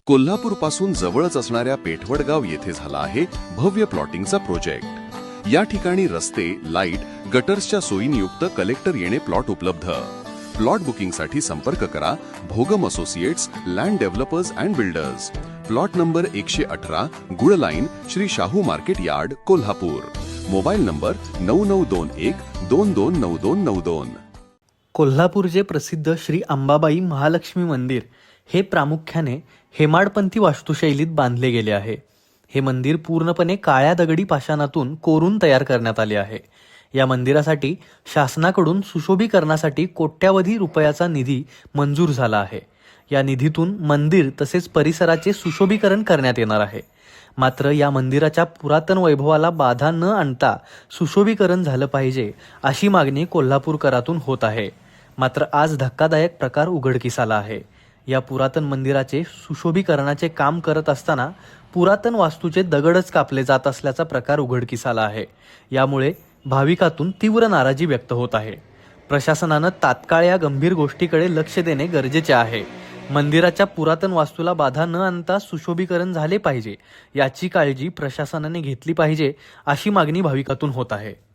कोल्हापूर पासून जवळच असणाऱ्या पेठवडगाव येथे झाला आहे भव्य प्लॉटिंगचा प्रोजेक्ट। या ठिकाणी रस्ते, लाईट, गटर्सच्या सोयीनियुक्त कलेक्टर येणे प्लॉट उपलब्ध। प्लॉट बुकिंगसाठी संपर्क करा Bhogam associates, land developers and builders. Plot number 118, गुळ line, Shri Shahu market yard, Kolhapur. Mobile number 9921229292। कोल्हापूरचे प्रसिद्ध श्री अंबाबाई महालक्ष्मी मंदिर हे प्रामुख्याने हेमाडपंथी वास्तुशैलीत बांधले गेले आहे। हे मंदिर पूर्णपणे काळ्या दगडी पाषाणातून कोरून तयार करण्यात आले आहे। या मंदिरासाठी शासनाकडून सुशोभीकरणासाठी कोट्यावधी रुपयाचा निधी मंजूर झाला आहे। या निधीतून मंदिर तसेच परिसराचे सुशोभीकरण करण्यात येणार आहे। मात्र या मंदिराच्या पुरातन वैभवाला बाधा न आणता सुशोभीकरण झालं पाहिजे अशी मागणी कोल्हापूरकरातून होत आहे। मात्र आज धक्कादायक प्रकार उघडकीस आला आहे। या पुरातन मंदिराचे सुशोभीकरणाचे काम करत असताना पुरातन वास्तूचे दगडच कापले जात असल्याचा प्रकार उघडकीस आला आहे। यामुळे भाविकातून तीव्र नाराजी व्यक्त होत आहे। प्रशासनानं तात्काळ या गंभीर गोष्टीकडे लक्ष देणे गरजेचे आहे। मंदिराच्या पुरातन वास्तूला बाधा न आणता सुशोभीकरण झाले पाहिजे याची काळजी प्रशासनाने घेतली पाहिजे अशी मागणी भाविकातून होत आहे।